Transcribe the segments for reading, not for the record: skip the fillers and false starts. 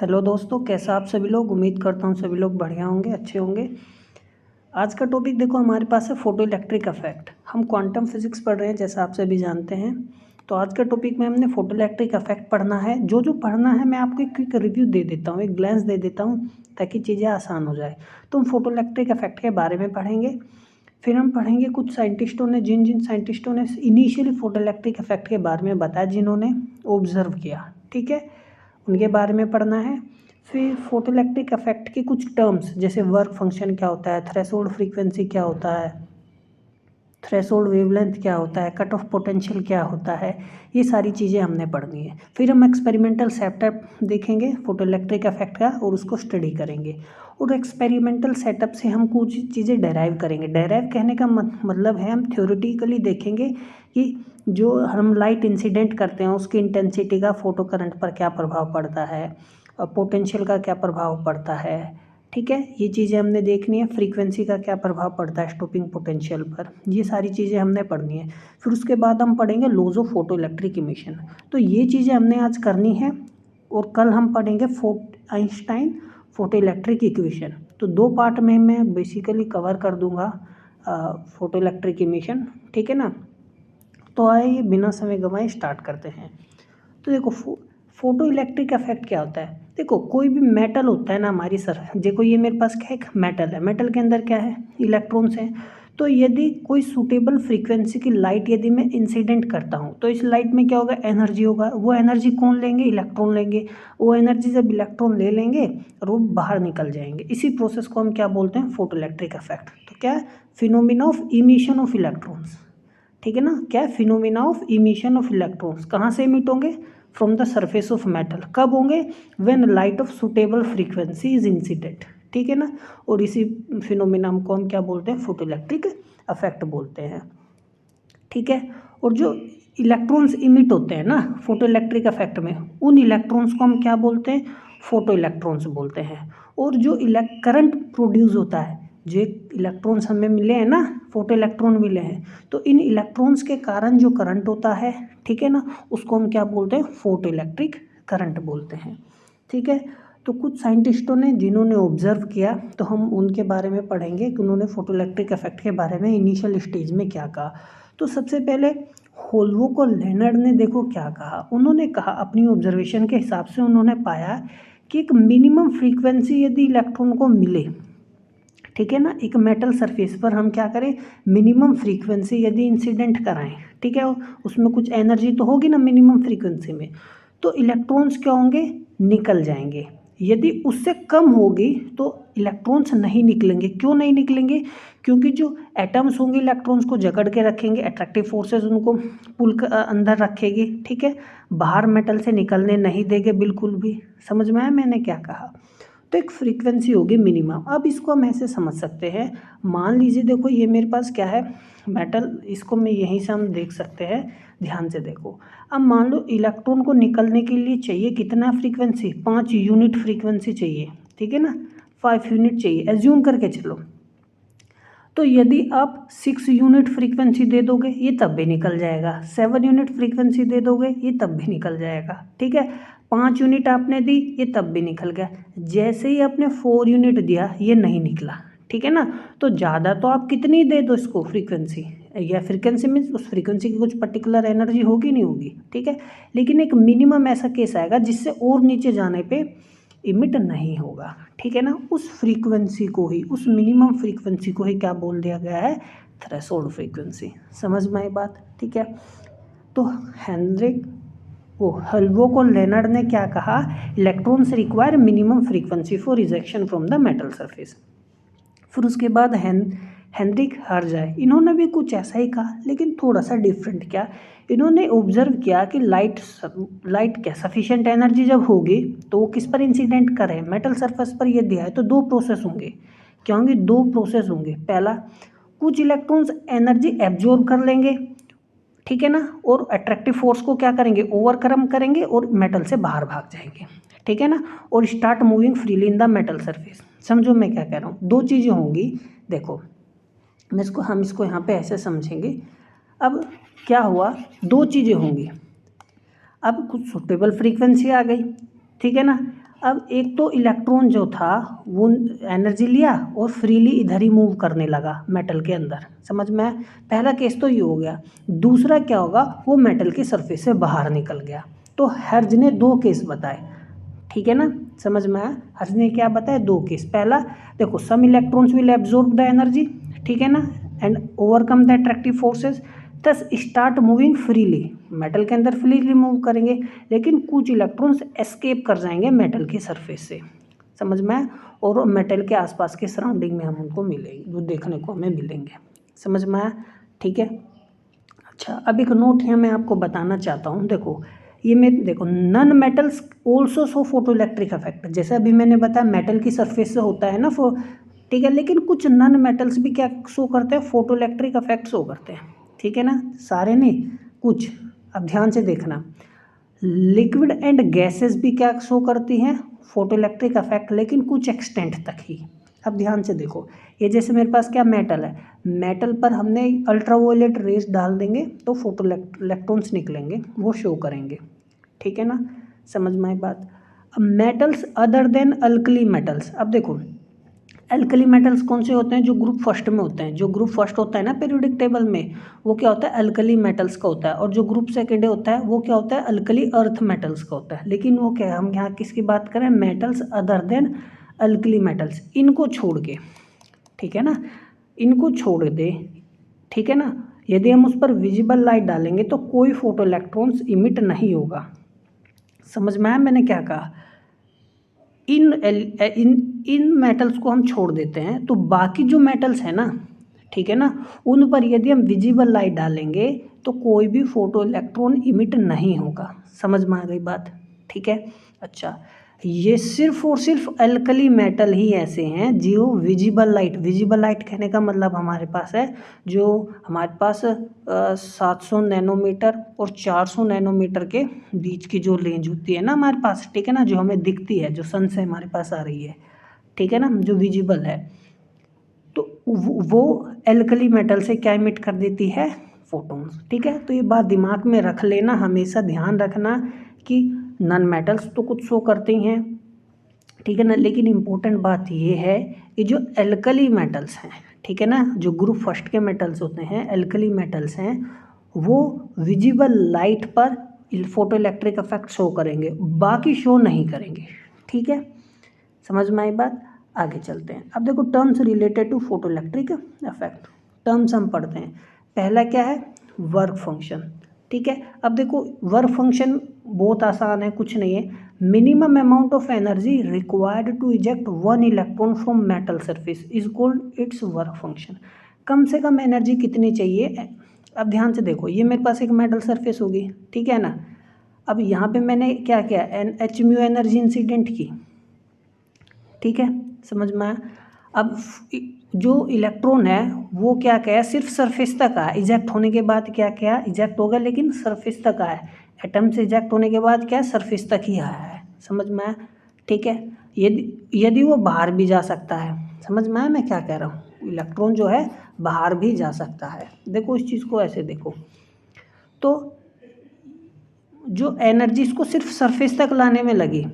Hello दोस्तों, कैसा आप सभी लोग। उम्मीद करता हूँ सभी लोग बढ़िया होंगे, अच्छे होंगे। आज का टॉपिक देखो हमारे पास है फोटो इलेक्ट्रिक इफेक्ट। हम क्वांटम फिजिक्स पढ़ रहे हैं जैसा आप सभी जानते हैं। तो आज का टॉपिक में हमने फोटो इलेक्ट्रिक इफेक्ट पढ़ना है। जो पढ़ना है मैं आपको एक क्विक रिव्यू दे देता हूँ, एक ग्लैंस दे देता हूँ ताकि चीज़ें आसान हो जाए। तो हम फोटो इलेक्ट्रिक इफेक्ट के बारे में पढ़ेंगे। फिर हम पढ़ेंगे कुछ साइंटिस्टों ने, जिन साइंटिस्टों ने इनिशियली फोटो इलेक्ट्रिक इफेक्ट के बारे में बताया, जिन्होंने ऑब्जर्व किया, ठीक है, उनके बारे में पढ़ना है। फिर फोटो इलेक्ट्रिक इफेक्ट के कुछ टर्म्स जैसे वर्क फंक्शन क्या होता है, थ्रेशोल्ड फ्रीक्वेंसी क्या होता है, थ्रेशोल्ड वेवलेंथ क्या होता है, कट ऑफ पोटेंशियल क्या होता है, ये सारी चीज़ें हमने पढ़नी है। फिर हम एक्सपेरिमेंटल सेटअप देखेंगे फोटो इलेक्ट्रिक इफेक्ट का और उसको स्टडी करेंगे। और एक्सपेरिमेंटल सेटअप से हम कुछ चीज़ें डेराइव करेंगे। डेराइव कहने का मतलब है हम थ्योरेटिकली देखेंगे कि जो हम लाइट इंसिडेंट करते हैं उसकी इंटेंसिटी का फोटो करंट पर क्या प्रभाव पड़ता है, और पोटेंशियल का क्या प्रभाव पड़ता है, ठीक है, ये चीज़ें हमने देखनी है। फ्रीक्वेंसी का क्या प्रभाव पड़ता है स्टॉपिंग पोटेंशियल पर, ये सारी चीज़ें हमने पढ़नी है। फिर उसके बाद हम पढ़ेंगे laws of photo electric emission. तो ये चीज़ें हमने आज करनी है। और कल हम पढ़ेंगे आइंस्टाइन फोटो इलेक्ट्रिक इक्वेशन। तो 2 पार्ट में मैं बेसिकली कवर कर दूंगा फोटो इलेक्ट्रिक इमिशन, ठीक है ना। तो आइए बिना समय गंवाए स्टार्ट करते हैं। तो देखो फोटो इलेक्ट्रिक इफेक्ट क्या होता है। देखो कोई भी मेटल होता है ना हमारी देखो ये मेरे पास क्या है, एक मेटल है। मेटल के अंदर क्या है, इलेक्ट्रॉन्स हैं। तो यदि कोई सूटेबल फ्रीक्वेंसी की लाइट यदि मैं इंसिडेंट करता हूँ तो इस लाइट में क्या होगा, एनर्जी होगा। वो एनर्जी कौन लेंगे, इलेक्ट्रॉन लेंगे। वो एनर्जी जब इलेक्ट्रॉन ले लेंगे और वो बाहर निकल जाएंगे, इसी प्रोसेस को हम क्या बोलते हैं, फोटो इलेक्ट्रिक इफेक्ट। तो क्या है, phenomena of emission of electrons, ठीक है ना। क्या है, phenomena of emission of electrons. कहाँ से इमिट होंगे, from the surface of metal. कब होंगे, when light of suitable frequency is incident, ठीक है ना। और इसी फिनोमिना को हम क्या बोलते हैं, फोटो इलेक्ट्रिक इफेक्ट बोलते हैं, ठीक है। और जो इलेक्ट्रॉन्स इमिट होते हैं ना फोटो इलेक्ट्रिक इफेक्ट में, उन इलेक्ट्रॉन्स को हम क्या बोलते हैं, फोटो इलेक्ट्रॉन्स बोलते हैं। और जो करंट प्रोड्यूस होता है, जो इलेक्ट्रॉन्स हमें मिले हैं ना, फोटो इलेक्ट्रॉन मिले हैं, तो इन इलेक्ट्रॉन्स के कारण जो करंट होता है, ठीक है ना, उसको हम क्या बोलते हैं, फोटो इलेक्ट्रिक करंट बोलते हैं, ठीक है। तो कुछ साइंटिस्टों ने जिन्होंने ऑब्जर्व किया, तो हम उनके बारे में पढ़ेंगे कि उन्होंने फोटो इलेक्ट्रिक इफेक्ट के बारे में इनिशियल स्टेज में क्या कहा। तो सबसे पहले होल्वोक और लेनर्ड ने देखो क्या कहा। उन्होंने कहा, अपनी ऑब्जर्वेशन के हिसाब से उन्होंने पाया कि एक मिनिमम फ्रीक्वेंसी यदि इलेक्ट्रॉन को मिले, ठीक है ना, एक मेटल सरफेस पर हम क्या करें, मिनिमम फ्रीक्वेंसी यदि इंसिडेंट कराएं, ठीक है, उसमें कुछ एनर्जी तो होगी ना मिनिमम फ्रीक्वेंसी में, तो इलेक्ट्रॉन्स क्या होंगे, निकल जाएंगे। यदि उससे कम होगी तो इलेक्ट्रॉन्स नहीं निकलेंगे। क्यों नहीं निकलेंगे, क्योंकि जो एटम्स होंगे इलेक्ट्रॉन्स को जकड़ के रखेंगे, अट्रैक्टिव फोर्सेस उनको पुल अंदर रखेगी, ठीक है, बाहर मेटल से निकलने नहीं देंगे बिल्कुल भी। समझ में आया मैंने क्या कहा। तो एक फ्रीक्वेंसी होगी मिनिमम। अब इसको हम ऐसे समझ सकते हैं, मान लीजिए देखो ये मेरे पास क्या है, मेटल, इसको मैं यहीं से हम देख सकते हैं, ध्यान से देखो। अब मान लो इलेक्ट्रॉन को निकलने के लिए चाहिए कितना फ्रीक्वेंसी, 5 यूनिट फ्रीक्वेंसी चाहिए, ठीक है ना, 5 यूनिट चाहिए, एज्यूम करके चलो। तो यदि आप 6 यूनिट फ्रीक्वेंसी दे दोगे ये तब भी निकल जाएगा, 7 यूनिट फ्रीक्वेंसी दे दोगे ये तब भी निकल जाएगा, ठीक है। 5 यूनिट आपने दी ये तब भी निकल गया। जैसे ही आपने 4 यूनिट दिया ये नहीं निकला, ठीक है ना। तो ज़्यादा तो आप कितनी दे दो इसको फ्रीक्वेंसी, या फ्रीक्वेंसी में उस फ्रीक्वेंसी की कुछ पर्टिकुलर एनर्जी होगी नहीं होगी, ठीक है। लेकिन एक मिनिमम ऐसा केस आएगा जिससे और नीचे जाने पे इमिट नहीं होगा, ठीक है ना। उस फ्रीक्वेंसी को ही, उस मिनिमम फ्रीक्वेंसी को ही क्या बोल दिया गया है, थ्रेशोल्ड फ्रीक्वेंसी। समझ में आई बात, ठीक है। तो हेल्वोक और लेनर्ड ने क्या कहा, electrons require minimum frequency for rejection from the metal surface. फिर उसके बाद हेनरिक हर्ज़, इन्होंने भी कुछ ऐसा ही कहा लेकिन थोड़ा सा डिफरेंट। क्या, इन्होंने ऑब्जर्व किया कि लाइट क्या सफिशिएंट एनर्जी जब होगी तो वो किस पर इंसिडेंट करे, मेटल सरफेस पर। ये दिया है तो 2 प्रोसेस होंगे। क्या होंगे, 2 प्रोसेस होंगे। पहला, कुछ इलेक्ट्रॉन्स एनर्जी एब्जॉर्ब कर लेंगे, ठीक है ना, और अट्रैक्टिव फोर्स को क्या करेंगे, ओवरकम करेंगे और मेटल से बाहर भाग जाएंगे, ठीक है ना, और start moving freely in the metal surface. समझो मैं क्या कह रहा हूँ, 2 चीज़ें होंगी। देखो हम इसको यहाँ पे ऐसे समझेंगे। अब क्या हुआ, 2 चीज़ें होंगी। अब कुछ सुटेबल फ्रीक्वेंसी आ गई, ठीक है ना। अब एक तो इलेक्ट्रॉन जो था वो एनर्जी लिया और फ्रीली इधर ही मूव करने लगा मेटल के अंदर, समझ में आया? पहला केस तो ये हो गया। दूसरा क्या होगा, वो मेटल की सरफेस से बाहर निकल गया। तो हर्ज ने 2 केस बताए, ठीक है ना, समझ में आया? हर्ज ने क्या बताया, 2 केस। पहला देखो, some electrons will absorb the energy, ठीक है ना, and overcome the attractive forces, thus start moving freely, metal के अंदर फ्रीली मूव करेंगे, लेकिन कुछ इलेक्ट्रॉन्स एस्केप कर जाएंगे मेटल की सरफेस से, समझ में आया? और मेटल के आसपास के सराउंडिंग में हम उनको मिलेंगे, जो देखने को हमें मिलेंगे, समझ में आया? ठीक है। अच्छा, अब एक नोट है मैं आपको बताना चाहता हूँ। देखो ये मैं देखो, non metals also show photo electric effect, जैसे अभी मैंने बताया मेटल की सरफेस से होता है ना, ठीक है, लेकिन कुछ नन मेटल्स भी क्या शो करते हैं, फोटो इलेक्ट्रिक इफेक्ट शो करते हैं, ठीक है ना, सारे नहीं, कुछ। अब ध्यान से देखना, लिक्विड एंड गैसेस भी क्या शो करती हैं, फोटो इलेक्ट्रिक इफेक्ट, लेकिन कुछ एक्सटेंट तक ही। अब ध्यान से देखो, ये जैसे मेरे पास क्या मेटल है, मेटल पर हमने अल्ट्रावायलेट रेज डाल देंगे तो फोटो इलेक्ट्रॉन्स निकलेंगे, वो शो करेंगे, ठीक है ना, समझ में आई बात? अब metals other than alkali metals, अब देखो अल्कली मेटल्स कौन से होते हैं, जो ग्रुप फर्स्ट में होते हैं, जो ग्रुप फर्स्ट होता है ना पीरियोडिक टेबल में, वो क्या होता है, अल्कली मेटल्स का होता है, और जो ग्रुप सेकेंड होता है वो क्या होता है, अल्कली अर्थ मेटल्स का होता है। लेकिन वो क्या है, हम यहाँ किसकी बात करें, metals other than alkali metals, इनको छोड़ के, ठीक है ना, इनको छोड़ दे, ठीक है ना, यदि हम उस पर विजिबल लाइट डालेंगे तो कोई फोटो इलेक्ट्रॉन्स इमिट नहीं होगा, समझ में आया मैंने क्या कहा? इन मेटल्स को हम छोड़ देते हैं, तो बाकी जो मेटल्स हैं ना, ठीक है ना, उन पर यदि हम विजिबल लाइट डालेंगे तो कोई भी फोटो इलेक्ट्रॉन इमिट नहीं होगा, समझ में आ गई बात? ठीक है। अच्छा, ये सिर्फ और सिर्फ अल्कली मेटल ही ऐसे हैं जो विजिबल लाइट कहने का मतलब हमारे पास है, जो हमारे पास 700 नैनोमीटर और 400 नैनोमीटर के बीच की जो रेंज होती है ना हमारे पास, ठीक है ना, जो हमें दिखती है, जो सन से हमारे पास आ रही है, ठीक है ना, जो विजिबल है, तो वो एल्कली मेटल से क्या इमिट कर देती है, फोटॉन्स, ठीक है। तो ये बात दिमाग में रख लेना, हमेशा ध्यान रखना कि नॉन मेटल्स तो कुछ शो करते ही हैं, ठीक है ना, लेकिन इम्पोर्टेंट बात ये है कि जो एल्कली मेटल्स हैं, ठीक है ना, जो ग्रुप फर्स्ट के मेटल्स होते हैं, एल्कली मेटल्स हैं, वो विजिबल लाइट पर फोटो इलेक्ट्रिक इफेक्ट शो करेंगे, बाकी शो नहीं करेंगे, ठीक है, समझ में आई बात? आगे चलते हैं। अब देखो terms related to photo electric effect, terms हम पढ़ते हैं। पहला क्या है, वर्क फंक्शन, ठीक है। अब देखो वर्क फंक्शन बहुत आसान है, कुछ नहीं है, minimum amount of energy required to eject one electron from metal surface is called its work function. कम से कम एनर्जी कितनी चाहिए? अब ध्यान से देखो, ये मेरे पास एक मेटल सरफेस होगी, ठीक है ना, अब यहाँ पे मैंने क्या किया, एच म्यू एनर्जी इंसिडेंट की, ठीक है, समझ में आया? अब जो इलेक्ट्रॉन है वो क्या है, सिर्फ सरफेस तक आया, इजेक्ट होने के बाद क्या इजेक्ट होगा, लेकिन सरफेस तक आया, एटम से इजेक्ट होने के बाद क्या सरफेस तक ही आया है, समझ में आया? ठीक है, यदि वो बाहर भी जा सकता है, समझ में आया मैं क्या कह रहा हूँ, इलेक्ट्रॉन जो है बाहर भी जा सकता है। देखो इस चीज़ को ऐसे देखो, तो जो एनर्जी इसको सिर्फ सरफेस तक लाने में लगी,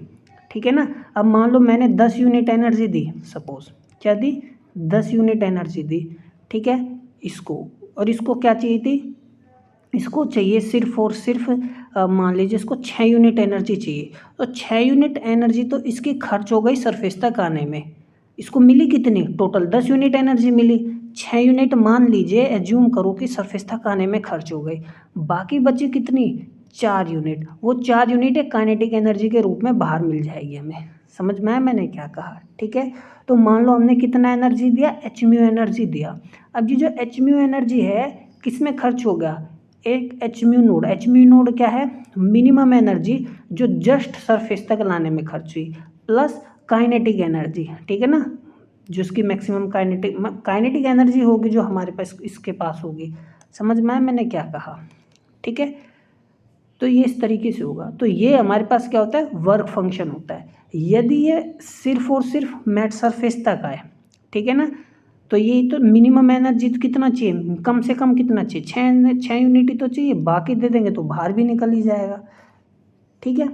ठीक है ना, अब मान लो मैंने 10 यूनिट एनर्जी दी, सपोज क्या दी, 10 यूनिट एनर्जी दी, ठीक है, इसको, और इसको क्या चाहिए थी, इसको चाहिए सिर्फ और सिर्फ मान लीजिए इसको 6 यूनिट एनर्जी चाहिए, तो 6 यूनिट एनर्जी तो इसकी खर्च हो गई सरफेस तक आने में, इसको मिली कितनी, टोटल 10 यूनिट एनर्जी मिली, 6 यूनिट मान लीजिए, एज्यूम करो कि सरफेस तक आने में खर्च हो गई, बाकी बची कितनी, 4 यूनिट, वो 4 यूनिट एक काइनेटिक एनर्जी के रूप में बाहर मिल जाएगी हमें, समझ में आया मैंने क्या कहा? ठीक है, तो मान लो हमने कितना एनर्जी दिया, एच म्यू एनर्जी दिया। अब ये जो एच म्यू एनर्जी है किस में खर्च हो गया, एक एच म्यू नोड क्या है, मिनिमम एनर्जी जो जस्ट सरफेस तक लाने में खर्च हुई, प्लस काइनेटिक एनर्जी, ठीक है ना, जो उसकी मैक्सिमम काइनेटिक एनर्जी होगी जो हमारे पास इसके पास होगी, समझ में आया मैंने क्या कहा? ठीक है, तो ये इस तरीके से होगा, तो ये हमारे पास क्या होता है, वर्क फंक्शन होता है। यदि ये सिर्फ और सिर्फ मैट सरफेस तक आए, ठीक है ना, तो ये तो मिनिमम एनर्जी तो कितना चाहिए, कम से कम कितना चाहिए, 6 यूनिट ही तो चाहिए, बाकी दे देंगे तो बाहर भी निकल ही जाएगा, ठीक है।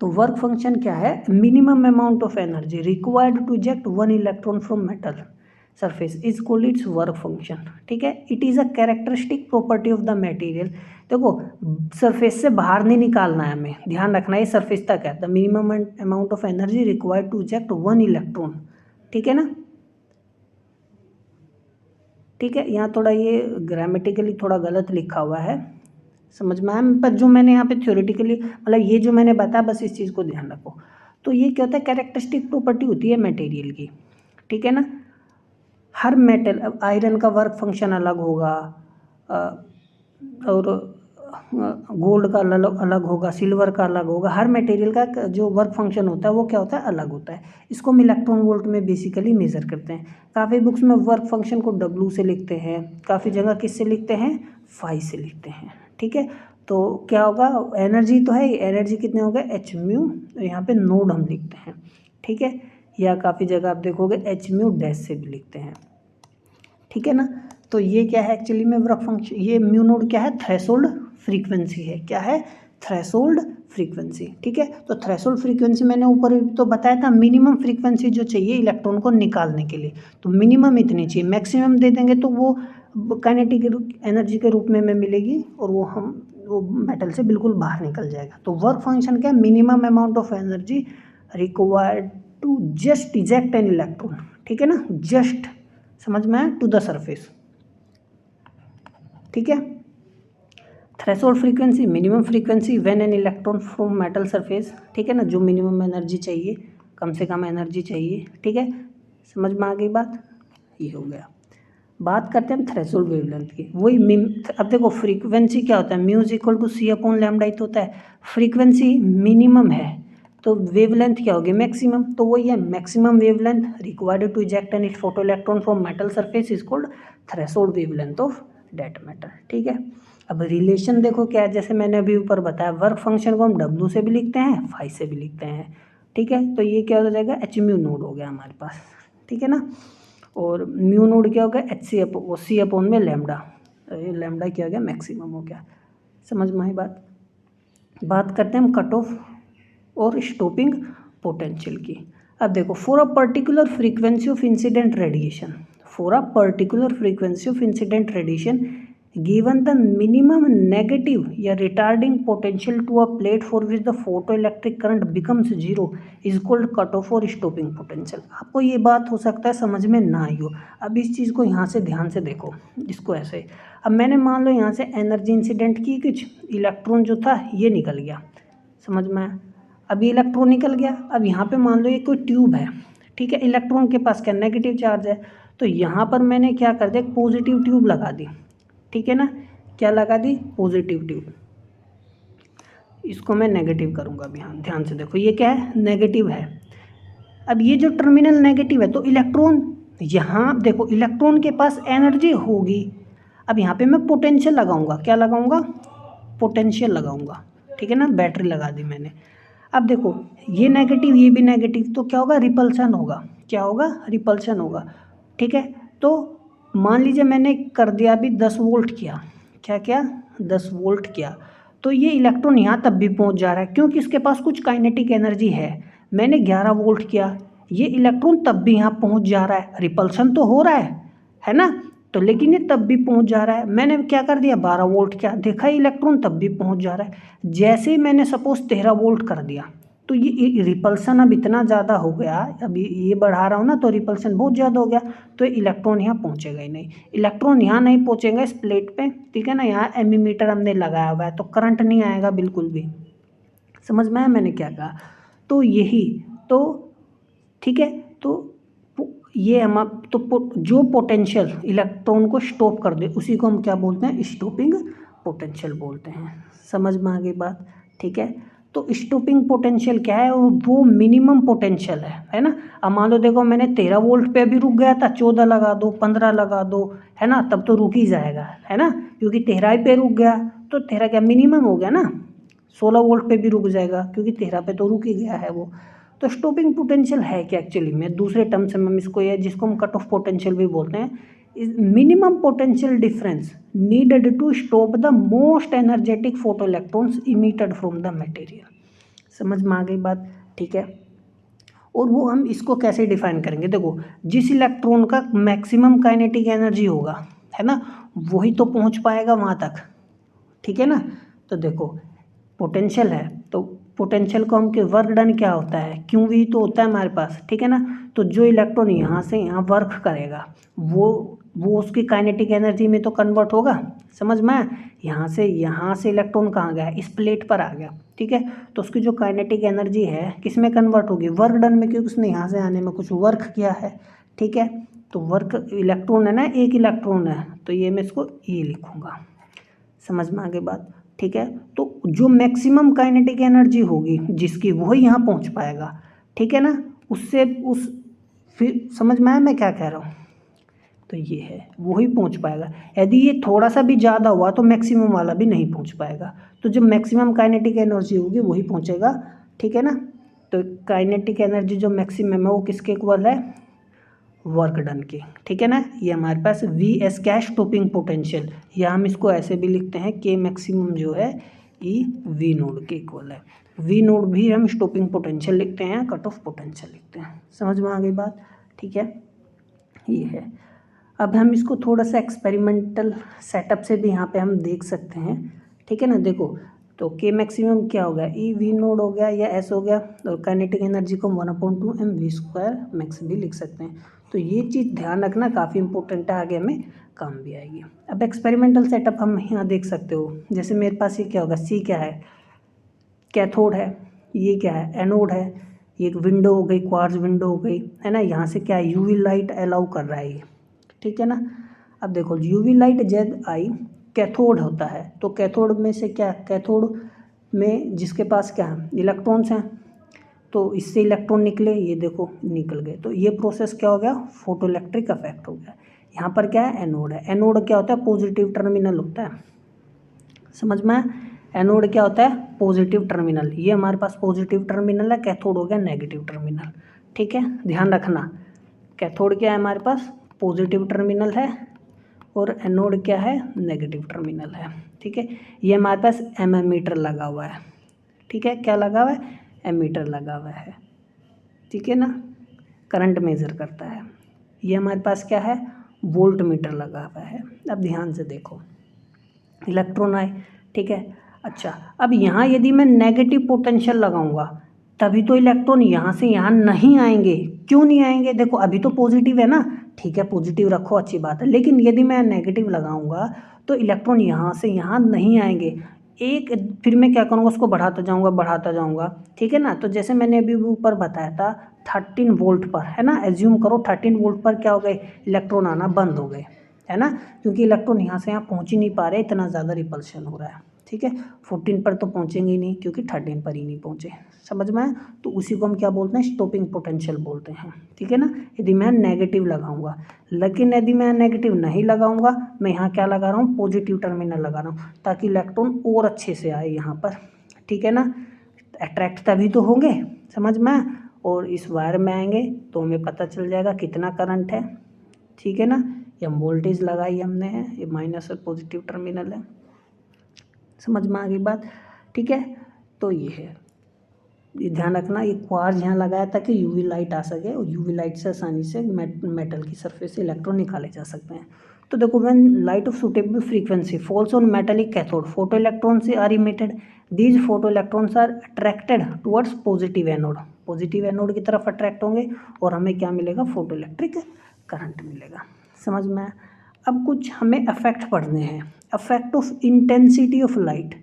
तो वर्क फंक्शन क्या है, minimum amount of energy required to eject one electron from metal surface is called its work function. ठीक है, it is a characteristic property of the material. देखो सरफेस से बाहर नहीं निकालना है, हमें ध्यान रखना है सरफेस तक है। The minimum amount of energy required to eject one electron. ठीक है ना, ठीक है, यहाँ थोड़ा ये ग्रामेटिकली थोड़ा गलत लिखा हुआ है, समझ में आया, पर जो मैंने यहाँ पे थ्योरेटिकली मतलब ये जो मैंने बताया बस इस चीज़ को ध्यान रखो। तो ये क्या होता है, कैरेक्टरिस्टिक प्रॉपर्टी होती है मटेरियल की। ठीक है ना, हर मेटल, अब आयरन का वर्क फंक्शन अलग होगा और गोल्ड का अलग होगा, सिल्वर का अलग होगा, हर मटेरियल का जो वर्क फंक्शन होता है वो क्या होता है, अलग होता है। इसको हम इलेक्ट्रॉन वोल्ट में बेसिकली मेजर करते हैं। काफ़ी बुक्स में वर्क फंक्शन को W से लिखते हैं, काफ़ी जगह किससे लिखते हैं, फाई से लिखते हैं। ठीक है, तो क्या होगा, एनर्जी तो है, एनर्जी कितने हो गए एच म्यू, यहाँ पे नोड हम लिखते हैं। ठीक है, या काफ़ी जगह आप देखोगे एच म्यू डैश से भी लिखते हैं। ठीक है ना, तो ये क्या है एक्चुअली में वर्क फंक्शन, ये म्यू नोड क्या है, थ्रेशोल्ड फ्रीक्वेंसी है। क्या है, थ्रेशोल्ड फ्रीक्वेंसी। ठीक है, तो थ्रेशोल्ड फ्रीक्वेंसी मैंने ऊपर तो बताया था, मिनिमम फ्रीक्वेंसी जो चाहिए इलेक्ट्रॉन को निकालने के लिए, तो मिनिमम इतनी चाहिए, मैक्सिमम दे देंगे तो वो काइनेटिक एनर्जी के रूप में हमें मिलेगी और वो मेटल से बिल्कुल बाहर निकल जाएगा। तो वर्क फंक्शन क्या है, minimum amount of energy required to just eject an electron. ठीक है ना, जस्ट समझ में आया, टू द सरफेस। ठीक है, threshold frequency, minimum frequency when an electron from metal surface. ठीक है ना, जो मिनिमम एनर्जी चाहिए, कम से कम एनर्जी चाहिए। ठीक है, समझ में आ गई बात, ये हो गया। बात करते हैं हम थ्रेशोल्ड वेवलेंथ की। वही अब देखो फ्रीक्वेंसी क्या होता है, mu is equal to C upon lambda ही तो होता है। फ्रीक्वेंसी मिनिमम है तो वेवलेंथ क्या होगी, मैक्सिमम, तो वही है maximum wavelength required to eject an it photo electron from metal surface is called threshold wavelength of that metal. ठीक है, अब रिलेशन देखो क्या है, जैसे मैंने अभी ऊपर बताया वर्क फंक्शन को हम W से भी लिखते हैं, फाई से भी लिखते हैं। ठीक है, तो ये क्या हो जाएगा, एच म्यू नोड हो गया हमारे पास। ठीक है ना, और म्यू नोड क्या हो गया, एच सी अपॉन सी अपॉन में लैम्डा, लैम्डा क्या हो गया, मैक्सिमम हो गया। समझ में आई बात। बात करते हैं हम कट ऑफ और स्टॉपिंग पोटेंशियल की। अब देखो for a particular frequency of incident radiation, for a particular frequency of incident radiation given the minimum negative या retarding potential to a plate for which the photo electric current becomes zero is called cut off और stopping potential. आपको ये बात हो सकता है समझ में ना आई हो, अब इस चीज़ को यहाँ से ध्यान से देखो, इसको ऐसे। अब मैंने मान लो यहाँ से एनर्जी इंसिडेंट की, कुछ इलेक्ट्रॉन जो था ये निकल गया, समझ में आया। अब ये इलेक्ट्रॉन निकल गया, अब यहाँ पे मान लो ये कोई ट्यूब है। ठीक है, इलेक्ट्रॉन के पास क्या नेगेटिव चार्ज है, तो यहाँ पर मैंने क्या कर दिया, एक पॉजिटिव ट्यूब लगा दी। ठीक है ना, क्या लगा दी, पॉजिटिव ट्यूब। इसको मैं नेगेटिव करूँगा अभी, हाँ ध्यान से देखो, ये क्या है, नेगेटिव है। अब ये जो टर्मिनल नेगेटिव है तो इलेक्ट्रॉन, यहाँ देखो इलेक्ट्रॉन के पास एनर्जी होगी। अब यहाँ पे मैं पोटेंशियल लगाऊंगा, क्या लगाऊंगा, पोटेंशियल लगाऊंगा। ठीक है ना, बैटरी लगा दी मैंने। अब देखो ये नेगेटिव ये भी नेगेटिव, तो क्या होगा, रिपल्सन होगा। क्या होगा, रिपल्सन होगा। ठीक है, तो मान लीजिए मैंने कर दिया अभी 10 वोल्ट किया, क्या क्या 10 वोल्ट किया, तो ये इलेक्ट्रॉन यहाँ तब भी पहुँच जा रहा है क्योंकि इसके पास कुछ काइनेटिक एनर्जी है। मैंने 11 वोल्ट किया, ये इलेक्ट्रॉन तब भी यहाँ पहुँच जा रहा है, रिपल्सन तो हो रहा है ना, तो लेकिन ये तब भी पहुँच जा रहा है। मैंने क्या कर दिया 12 वोल्ट किया, देखा इलेक्ट्रॉन तब भी पहुँच जा रहा है। जैसे ही मैंने सपोज 13 वोल्ट कर दिया तो ये रिपल्सन अब इतना ज़्यादा हो गया, अभी ये बढ़ा रहा हूँ ना तो रिपल्सन बहुत ज़्यादा हो गया, तो इलेक्ट्रॉन यहाँ पहुँचेगा ही नहीं। इलेक्ट्रॉन यहाँ नहीं पहुँचेगा इस प्लेट पे। ठीक है ना, यहाँ एमीमीटर हमने लगाया हुआ है तो करंट नहीं आएगा बिल्कुल भी। समझ में आया मैंने क्या कहा, तो यही तो ठीक है, तो ये हम तो जो पोटेंशियल इलेक्ट्रॉन को स्टॉप कर दे उसी को हम क्या बोलते हैं, स्टॉपिंग पोटेंशियल बोलते हैं। समझ में आ गई बात। ठीक है, तो स्टॉपिंग पोटेंशियल क्या है, वो मिनिमम पोटेंशियल है ना। अब मान लो देखो मैंने 13 वोल्ट पे अभी रुक गया था, 14 लगा दो 15 लगा दो, है ना, तब तो रुक ही जाएगा, है ना, क्योंकि 13 पे रुक गया तो 13 क्या मिनिमम हो गया ना। 16 वोल्ट पे भी रुक जाएगा क्योंकि 13 पे तो रुक ही गया है वो। तो स्टॉपिंग पोटेंशियल है क्या एक्चुअली में, दूसरे टर्म से हम इसको ये जिसको हम कट ऑफ पोटेंशियल भी बोलते हैं, minimum potential difference needed to stop the most energetic photo electrons emitted from the material. समझ में आ गई बात, ठीक है। और वो हम इसको कैसे डिफाइन करेंगे, देखो जिस इलेक्ट्रॉन का मैक्सिमम काइनेटिक एनर्जी होगा, है ना, वही तो पहुंच पाएगा वहाँ तक, ठीक है ना। तो देखो पोटेंशियल है, तो पोटेंशियल को हम के वर्क डन क्या होता है, क्यू वी तो होता है हमारे पास, ठीक है ना। तो जो इलेक्ट्रॉन यहाँ से यहाँ वर्क करेगा वो उसकी काइनेटिक एनर्जी में तो कन्वर्ट होगा, समझ में। यहाँ से इलेक्ट्रॉन कहाँ गया, इस प्लेट पर आ गया, ठीक है। तो उसकी जो काइनेटिक एनर्जी है किस में कन्वर्ट होगी, वर्क डन में, क्योंकि उसने यहाँ से आने में कुछ वर्क किया है, ठीक है। तो वर्क इलेक्ट्रॉन है ना, एक इलेक्ट्रॉन है, तो ये मैं इसको ये लिखूँगा, समझ में आ गई बात, ठीक है। तो जो मैक्सिमम काइनेटिक एनर्जी होगी जिसकी, वही यहाँ पहुँच पाएगा, ठीक है ना। उससे उस फिर समझ में आया मैं क्या कह रहा हूँ, तो ये है वही पहुँच पाएगा। यदि ये थोड़ा सा भी ज़्यादा हुआ तो मैक्सिमम वाला भी नहीं पहुँच पाएगा, तो जो मैक्सिमम काइनेटिक एनर्जी होगी वही पहुँचेगा, ठीक है ना। तो काइनेटिक एनर्जी जो मैक्सिमम है वो किसके इक्वल है, वर्क डन के, ठीक है ना। ये हमारे पास वी एस क्या है, स्टॉपिंग पोटेंशियल, या हम इसको ऐसे भी लिखते हैं के मैक्सिमम जो है ई वी नोड के इक्वल है। वी नोड भी हम स्टॉपिंग पोटेंशियल लिखते हैं, कट ऑफ पोटेंशियल लिखते हैं, समझ में आ गई बात, ठीक है। ये है, अब हम इसको थोड़ा सा एक्सपेरिमेंटल सेटअप से भी यहाँ पे हम देख सकते हैं, ठीक है ना। देखो तो के मैक्सिमम क्या हो गया, ई वी नोड हो गया या एस हो गया, और काइनेटिक एनर्जी को 1/2 mv² मैक्स भी लिख सकते हैं। तो ये चीज़ ध्यान रखना, काफ़ी इंपॉर्टेंट है, आगे हमें काम भी आएगी। अब एक्सपेरिमेंटल सेटअप हम यहाँ देख सकते हो, जैसे मेरे पास ये क्या होगा, सी क्या है, कैथोड है, ये क्या है, एनोड है, ये एक विंडो हो गई, क्वार्ट्ज विंडो हो गई, है ना। यहाँ से क्या यूवी लाइट अलाउ कर रहा है ये, ठीक है ना। अब देखो UV light Z I cathode होता है, तो कैथोड में से क्या, कैथोड में जिसके पास क्या है, इलेक्ट्रॉन्स हैं, तो इससे इलेक्ट्रॉन निकले, ये देखो निकल गए, तो ये प्रोसेस क्या हो गया, फोटो इलेक्ट्रिक इफेक्ट हो गया। यहाँ पर क्या है, एनोड है, एनोड क्या होता है, पॉजिटिव टर्मिनल होता है, समझ में। एनोड क्या होता है, पॉजिटिव टर्मिनल, ये हमारे पास पॉजिटिव टर्मिनल है, कैथोड हो गया नेगेटिव टर्मिनल, ठीक है, ध्यान रखना। कैथोड क्या है हमारे पास, पॉजिटिव टर्मिनल है, और एनोड क्या है, नेगेटिव टर्मिनल है, ठीक है। ये हमारे पास एमीटर लगा हुआ है, ठीक है, क्या लगा हुआ है, एमीटर लगा हुआ है, ठीक है ना, करंट मेज़र करता है। ये हमारे पास क्या है, वोल्ट मीटर लगा हुआ है। अब ध्यान से देखो, इलेक्ट्रॉन आए, ठीक है। अच्छा, अब यहाँ यदि मैं नेगेटिव पोटेंशियल लगाऊंगा तभी तो इलेक्ट्रॉन यहाँ से यहाँ नहीं आएंगे, क्यों नहीं आएंगे, देखो अभी तो पॉजिटिव है ना, ठीक है, पॉजिटिव रखो, अच्छी बात है, लेकिन यदि मैं नेगेटिव लगाऊंगा तो इलेक्ट्रॉन यहाँ से यहाँ नहीं आएंगे। फिर मैं क्या करूँगा, उसको बढ़ाता जाऊँगा, ठीक है ना। तो जैसे मैंने अभी ऊपर बताया था 13 वोल्ट पर, है ना, एज्यूम करो 13 वोल्ट पर क्या हो गए, इलेक्ट्रॉन आना बंद हो गए, है ना, क्योंकि इलेक्ट्रॉन यहाँ से यहाँ पहुँच ही नहीं पा रहे, इतना ज़्यादा रिपल्शन हो रहा है, ठीक है। 14 पर तो पहुँचेंगे ही नहीं, क्योंकि 13 पर ही नहीं पहुँचे, समझ में आया। तो उसी को हम क्या बोलते हैं, स्टॉपिंग पोटेंशियल बोलते हैं, ठीक है ना, यदि मैं नेगेटिव लगाऊंगा। लेकिन यदि मैं नेगेटिव नहीं लगाऊंगा, मैं यहाँ क्या लगा रहा हूँ, पॉजिटिव टर्मिनल लगा रहा हूँ, ताकि इलेक्ट्रॉन और अच्छे से आए यहाँ पर, ठीक है ना। अट्रैक्ट तभी तो होंगे, समझ में, और इस वायर में आएंगे तो हमें पता चल जाएगा कितना करंट है, ठीक है ना। ये वोल्टेज लगाई हमने है, ये माइनस और पॉजिटिव टर्मिनल है, समझ में आ गई बात, ठीक है। तो ये है, ये ध्यान रखना, ये क्वार्ज यहाँ लगाया ताकि यूवी लाइट आ सके, और यूवी लाइट से आसानी से मेटल की सरफेस से इलेक्ट्रॉन निकाले जा सकते हैं। तो देखो, when light of suitable frequency falls on metallic cathode, photo electrons are emitted, these photo electrons are attracted towards positive anode, positive anode की तरफ अट्रैक्ट होंगे, और हमें क्या मिलेगा, फोटो इलेक्ट्रिक करंट मिलेगा, समझ में। अब कुछ हमें अफेक्ट पढ़ने हैं, affect of intensity of light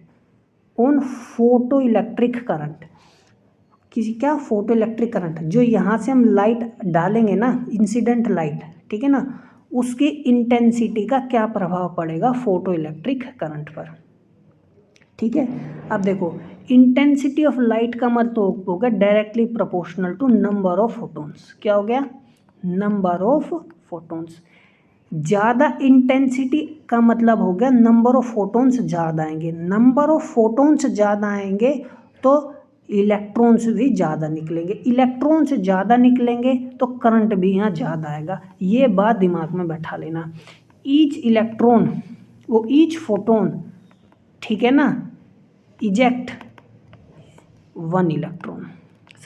on photo electric current, किसी क्या, फोटो इलेक्ट्रिक करंट, जो यहाँ से हम लाइट डालेंगे ना, इंसिडेंट लाइट, ठीक है ना, उसकी इंटेंसिटी का क्या प्रभाव पड़ेगा फोटो इलेक्ट्रिक करंट पर, ठीक है। अब देखो, इंटेंसिटी ऑफ लाइट का मतलब हो गया directly proportional to number of photons, क्या हो गया, नंबर ऑफ फोटोन्स। ज़्यादा इंटेंसिटी का मतलब हो गया नंबर ऑफ फोटोन्स ज़्यादा आएंगे, नंबर ऑफ फोटोन्स ज़्यादा आएंगे तो इलेक्ट्रॉन्स भी ज़्यादा निकलेंगे, इलेक्ट्रॉन्स ज़्यादा निकलेंगे तो करंट भी यहाँ ज़्यादा आएगा, ये बात दिमाग में बैठा लेना। ईच इलेक्ट्रॉन, वो ईच फोटोन, ठीक है ना, इजेक्ट 1 इलेक्ट्रॉन।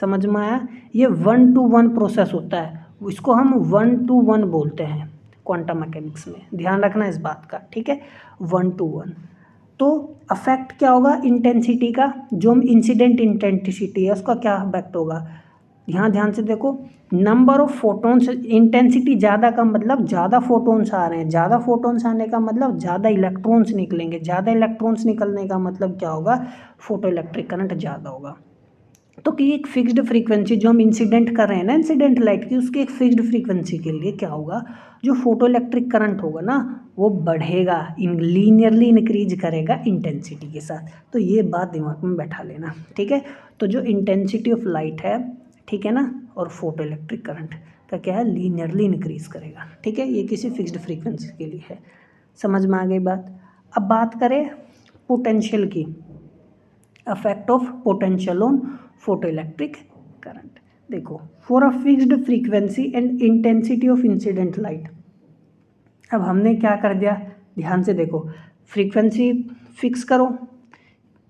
समझ में आया? ये 1 to 1 प्रोसेस होता है, इसको हम 1 to 1 बोलते हैं क्वांटम मैकेनिक्स में, ध्यान रखना इस बात का, ठीक है, 1 to 1। तो अफेक्ट क्या होगा इंटेंसिटी का, जो हम इंसिडेंट इंटेंसिटी है उसका क्या अफेक्ट होगा, यहाँ ध्यान से देखो, नंबर ऑफ फोटोन्स, इंटेंसिटी ज़्यादा का मतलब ज़्यादा फोटोन्स आ रहे हैं, ज़्यादा फोटोन्स आने का मतलब ज़्यादा इलेक्ट्रॉन्स निकलेंगे, ज़्यादा इलेक्ट्रॉन्स निकलने का मतलब क्या होगा, फोटो इलेक्ट्रिक करंट ज़्यादा होगा। तो कि एक फिक्स्ड फ्रीक्वेंसी जो हम इंसिडेंट कर रहे हैं ना इंसिडेंट लाइट की, उसकी एक फिक्स्ड फ्रीक्वेंसी के लिए क्या होगा, जो फोटो इलेक्ट्रिक करंट होगा ना वो बढ़ेगा, लीनियरली इंक्रीज करेगा इंटेंसिटी के साथ। तो ये बात दिमाग में बैठा लेना, ठीक है। तो जो इंटेंसिटी ऑफ लाइट है, ठीक है ना, और फोटो इलेक्ट्रिक करंट का क्या है, लीनियरली इंक्रीज करेगा, ठीक है। ये किसी फिक्स्ड फ्रीक्वेंसी के लिए है। समझ में आ गई बात? अब बात करें पोटेंशियल की, affect of potential on photo electric current. देखो, for a fixed frequency and intensity of incident light. अब हमने क्या कर दिया, ध्यान से देखो, फ्रीक्वेंसी फिक्स करो,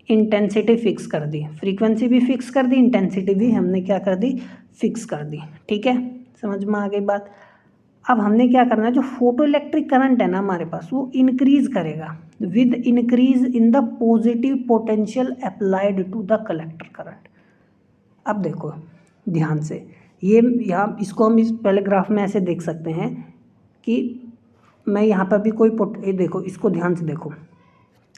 इंटेंसिटी फिक्स कर दी, फ्रीक्वेंसी भी फिक्स कर दी, इंटेंसिटी भी हमने क्या कर दी, फिक्स कर दी, ठीक है। समझ में आ गई बात? अब हमने क्या करना है, जो फोटो इलेक्ट्रिक करंट है ना हमारे पास, वो इंक्रीज करेगा with increase in the positive potential applied to the collector current. अब देखो ध्यान से, ये यहाँ इसको हम इस पहले ग्राफ में ऐसे देख सकते हैं कि मैं यहाँ पर भी कोई ये देखो, इसको ध्यान से देखो,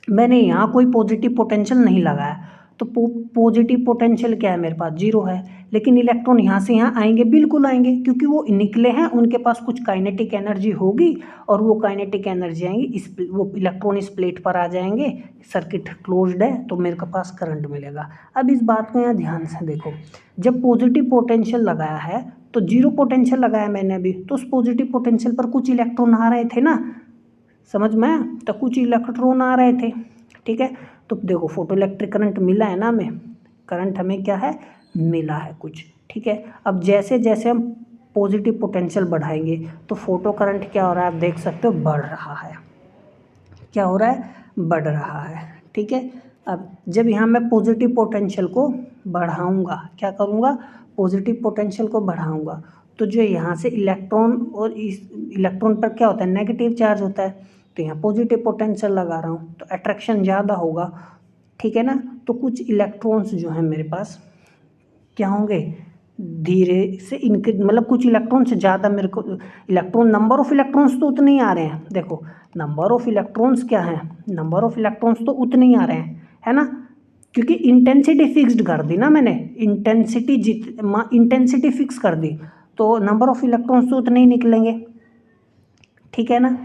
मैंने यहाँ कोई पॉजिटिव पोटेंशियल नहीं लगाया, तो पॉजिटिव पोटेंशियल क्या है मेरे पास, 0 है। लेकिन इलेक्ट्रॉन यहाँ से यहाँ आएंगे, बिल्कुल आएंगे, क्योंकि वो निकले हैं, उनके पास कुछ काइनेटिक एनर्जी होगी, और वो काइनेटिक एनर्जी आएंगी, वो इलेक्ट्रॉन इस प्लेट पर आ जाएंगे, सर्किट क्लोज्ड है, तो मेरे पास करंट मिलेगा। अब इस बात को यहाँ ध्यान से देखो, जब पॉजिटिव पोटेंशियल लगाया है तो 0 पोटेंशियल लगाया मैंने अभी, तो उस पॉजिटिव पोटेंशियल पर कुछ इलेक्ट्रॉन आ रहे थे ना, समझ में, तो कुछ इलेक्ट्रॉन आ रहे थे, ठीक है। तो देखो फोटो इलेक्ट्रिक करंट मिला है ना हमें, करंट हमें क्या है, मिला है कुछ, ठीक है। अब जैसे जैसे हम पॉजिटिव पोटेंशियल बढ़ाएंगे तो फोटो करंट क्या हो रहा है, आप देख सकते हो, बढ़ रहा है। क्या हो रहा है, बढ़ रहा है, ठीक है। अब जब यहाँ मैं पॉजिटिव पोटेंशियल को बढ़ाऊंगा, क्या करूँगा, पॉजिटिव पोटेंशियल को बढ़ाऊंगा, तो जो यहाँ से इलेक्ट्रॉन, और इस इलेक्ट्रॉन पर क्या होता है, नेगेटिव चार्ज होता है, तो यहाँ पॉजिटिव पोटेंशियल लगा रहा हूँ तो अट्रैक्शन ज़्यादा होगा, ठीक है ना। तो कुछ इलेक्ट्रॉन्स जो हैं मेरे पास क्या होंगे, धीरे से इनके, मतलब कुछ इलेक्ट्रॉन से ज़्यादा मेरे को, इलेक्ट्रॉन, नंबर ऑफ इलेक्ट्रॉन्स तो उतने ही आ रहे हैं, देखो नंबर ऑफ इलेक्ट्रॉन्स क्या है, नंबर ऑफ इलेक्ट्रॉन्स तो उतने ही आ रहे हैं, है ना, क्योंकि इंटेंसिटी फिक्स्ड कर दी ना मैंने, इंटेंसिटी फिक्स कर दी, तो नंबर ऑफ इलेक्ट्रॉन्स तो उतने ही निकलेंगे, ठीक है ना।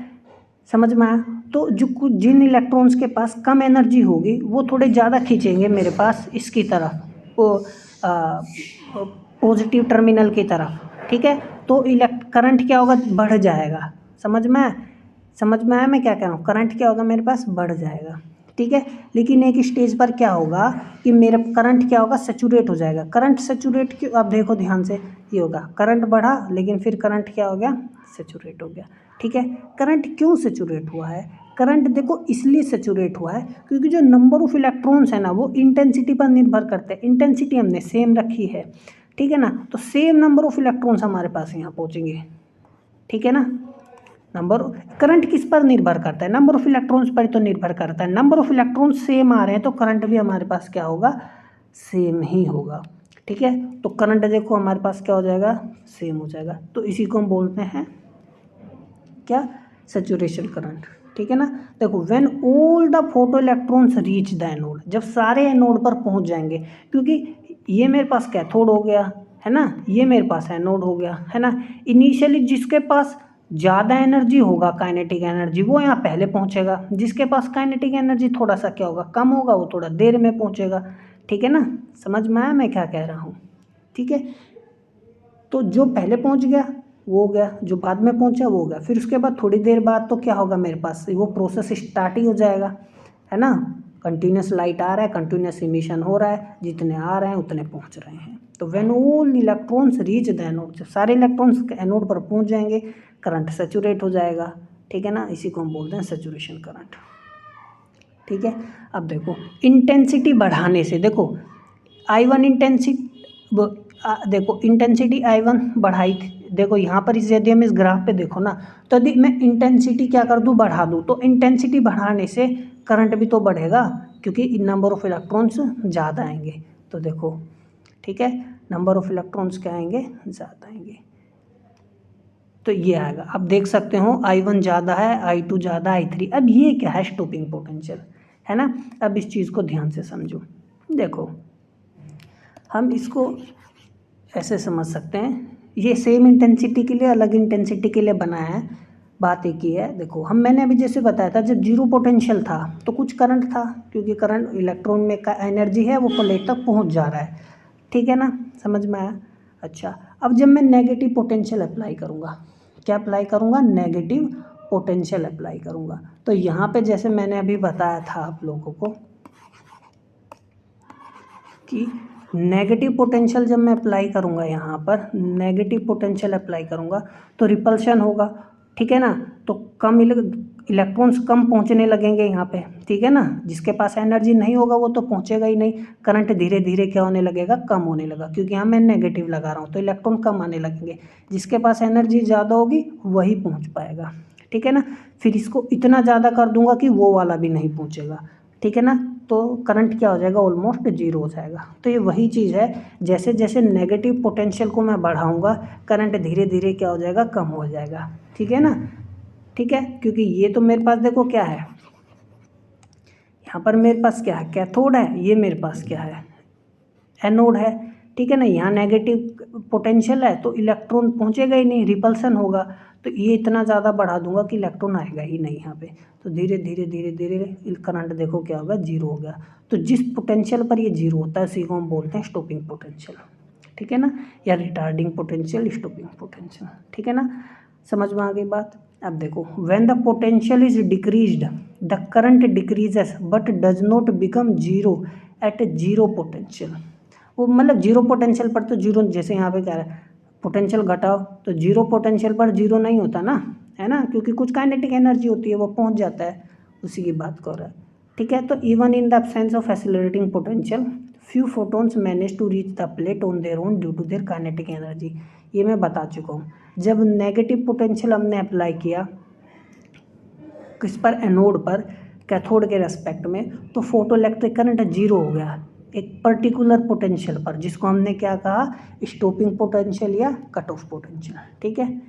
समझ में आया? तो जो कुछ जिन इलेक्ट्रॉन्स के पास कम एनर्जी होगी वो थोड़े ज़्यादा खींचेंगे मेरे पास इसकी तरफ, वो पॉजिटिव टर्मिनल की तरफ, ठीक है। तो करंट क्या होगा, बढ़ जाएगा। समझ में आया? समझ में आया मैं क्या कह रहा हूँ, करंट क्या होगा मेरे पास, बढ़ जाएगा, ठीक है। लेकिन एक स्टेज पर क्या होगा कि मेरा करंट क्या होगा, सेचुरेट हो जाएगा। करंट सेचुरेट क्यों, आप देखो ध्यान से, ये होगा, करंट बढ़ा लेकिन फिर करंट क्या हो गया, सेचुरेट हो गया, ठीक है। करंट क्यों सेचुरेट हुआ है, करंट देखो इसलिए सेचुरेट हुआ है क्योंकि जो नंबर ऑफ इलेक्ट्रॉन्स है ना वो इंटेंसिटी पर निर्भर करते हैं। इंटेंसिटी हमने सेम रखी है, ठीक है ना, तो सेम नंबर ऑफ इलेक्ट्रॉन्स हमारे पास यहाँ पहुँचेंगे, ठीक है ना। नंबर, करंट किस पर निर्भर करता है, नंबर ऑफ इलेक्ट्रॉन्स पर तो निर्भर करता है। नंबर ऑफ इलेक्ट्रॉन्स सेम आ रहे हैं तो करंट भी हमारे पास क्या होगा, सेम ही होगा, ठीक है। तो करंट देखो हमारे पास क्या हो जाएगा, सेम हो जाएगा। तो इसी को हम बोलते हैं क्या, सैचुरेशन करंट, ठीक है ना। देखो when all the photo electrons reach the anode, जब सारे एनोड पर पहुंच जाएंगे, क्योंकि ये मेरे पास कैथोड हो गया है ना, ये मेरे पास एनोड हो गया है ना। इनिशियली जिसके पास ज़्यादा एनर्जी होगा, काइनेटिक एनर्जी, वो यहाँ पहले पहुँचेगा। जिसके पास काइनेटिक एनर्जी थोड़ा सा क्या होगा, कम होगा, वो थोड़ा देर में पहुँचेगा, ठीक है ना। समझ में आया मैं क्या कह रहा हूँ, ठीक है। तो जो पहले पहुँच गया वो हो गया, जो बाद में पहुँचा वो हो गया, फिर उसके बाद थोड़ी देर बाद तो क्या होगा, मेरे पास वो प्रोसेस स्टार्ट ही हो जाएगा, है ना। कंटिन्यूस लाइट आ रहा है, कंटिन्यूस इमिशन हो रहा है, जितने आ रहे हैं उतने पहुँच रहे हैं। तो when all electrons reach the anode, जब सारे इलेक्ट्रॉन्स एनोड पर पहुँच जाएंगे, करंट सेचुरेट हो जाएगा, ठीक है ना। इसी को हम बोलते हैं सेचुरेशन करंट, ठीक है। अब देखो इंटेंसिटी बढ़ाने से, देखो I1 इंटेंसिटी, देखो इंटेंसिटी I1 बढ़ाई थी, देखो यहाँ पर यदि हम इस ग्राफ पे देखो ना, तो यदि मैं इंटेंसिटी क्या कर दूँ, बढ़ा दूँ, तो इंटेंसिटी बढ़ाने से करंट भी तो बढ़ेगा, क्योंकि नंबर ऑफ इलेक्ट्रॉन्स ज़्यादा आएंगे। तो देखो ठीक है, नंबर ऑफ इलेक्ट्रॉन्स क्या आएंगे, ज़्यादा आएंगे, तो ये आएगा। अब देख सकते हो I1 ज़्यादा है, I2 ज़्यादा, I3। अब ये क्या है, स्टॉपिंग पोटेंशियल है ना। अब इस चीज़ को ध्यान से समझो, देखो हम इसको ऐसे समझ सकते हैं, ये सेम इंटेंसिटी के लिए अलग इंटेंसिटी के लिए बनाया है, बात एक ही है। देखो मैंने अभी जैसे बताया था, जब जीरो पोटेंशियल था तो कुछ करंट था, क्योंकि करंट इलेक्ट्रॉन में का एनर्जी है वो प्लेट तक पहुंच जा रहा है, ठीक है ना, समझ में आया। अच्छा, अब जब मैं नेगेटिव पोटेंशियल अप्लाई करूँगा, क्या अप्लाई करूँगा, नेगेटिव पोटेंशियल अप्लाई करूँगा, तो यहाँ पे जैसे मैंने अभी बताया था आप लोगों को कि नेगेटिव पोटेंशियल जब मैं अप्लाई करूँगा, यहाँ पर नेगेटिव पोटेंशियल अप्लाई करूँगा तो रिपल्शन होगा, ठीक है ना, तो कम इलेक्ट्रॉन्स कम पहुँचने लगेंगे यहाँ पे, ठीक है ना। जिसके पास एनर्जी नहीं होगा वो तो पहुँचेगा ही नहीं, करंट धीरे धीरे क्या होने लगेगा, कम होने लगा, क्योंकि यहाँ मैं नेगेटिव लगा रहा हूँ तो इलेक्ट्रॉन कम आने लगेंगे। जिसके पास एनर्जी ज़्यादा होगी वही पहुँच पाएगा, ठीक है ना। फिर इसको इतना ज़्यादा कर दूंगा कि वो वाला भी नहीं पहुँचेगा, ठीक है ना, तो करंट क्या हो जाएगा, ऑलमोस्ट जीरो हो जाएगा। तो ये वही चीज़ है, जैसे जैसे नेगेटिव पोटेंशियल को मैं बढ़ाऊंगा करंट धीरे धीरे क्या हो जाएगा, कम हो जाएगा, ठीक है ना। ठीक है, क्योंकि ये तो मेरे पास देखो क्या है, यहाँ पर मेरे पास क्या है, कैथोड है, ये मेरे पास क्या है, एनोड है, ठीक है ना। यहाँ नेगेटिव पोटेंशियल है तो इलेक्ट्रॉन पहुँचेगा ही नहीं, रिपल्सन होगा, तो ये इतना ज़्यादा बढ़ा दूंगा कि इलेक्ट्रॉन आएगा ही नहीं यहाँ पे, तो धीरे धीरे धीरे धीरे करंट देखो क्या होगा, जीरो हो गया। तो जिस पोटेंशियल पर ये जीरो होता है उसी को हम बोलते हैं स्टॉपिंग पोटेंशियल, ठीक है ना, या रिटार्डिंग पोटेंशियल, स्टॉपिंग पोटेंशियल, ठीक है ना, समझ में आ गई बात। अब देखो, when the potential is decreased the current decreases but does not become zero at zero potential. वो मतलब जीरो पोटेंशियल पर तो जीरो, जैसे यहाँ पे क्या है, पोटेंशियल घटाओ तो जीरो पोटेंशियल पर जीरो नहीं होता ना, है ना, क्योंकि कुछ काइनेटिक एनर्जी होती है, वो पहुँच जाता है, उसी की बात कर रहा है, ठीक है। तो even in the absence of accelerating potential few photons manage to reach the plate on their own due to their kinetic energy. ये मैं बता चुका हूँ। जब नेगेटिव पोटेंशियल हमने अप्लाई किया किस पर, एनोड पर, कैथोड के रेस्पेक्ट में, तो फोटो इलेक्ट्रिक करंट जीरो हो गया एक पर्टिकुलर पोटेंशियल पर, जिसको हमने क्या कहा, स्टॉपिंग पोटेंशियल या कट ऑफ पोटेंशियल, ठीक है।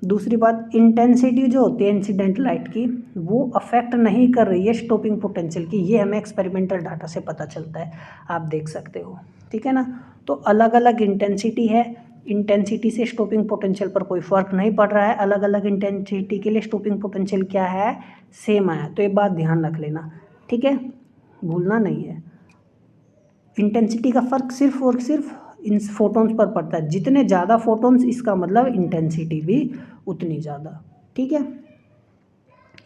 दूसरी बात, इंटेंसिटी जो होती है इंसिडेंट लाइट की, वो अफेक्ट नहीं कर रही है स्टॉपिंग पोटेंशियल की, ये हमें एक्सपेरिमेंटल डाटा से पता चलता है, आप देख सकते हो, ठीक है ना। तो अलग अलग इंटेंसिटी है, इंटेंसिटी से स्टॉपिंग पोटेंशियल पर कोई फ़र्क नहीं पड़ रहा है, अलग अलग इंटेंसिटी के लिए स्टॉपिंग पोटेंशियल क्या है, सेम आया। तो ये बात ध्यान रख लेना, ठीक है, भूलना नहीं है। इंटेंसिटी का फ़र्क सिर्फ और सिर्फ इन फोटोन्स पर पड़ता है, जितने ज़्यादा फोटोन्स इसका मतलब इंटेंसिटी भी उतनी ज़्यादा, ठीक है।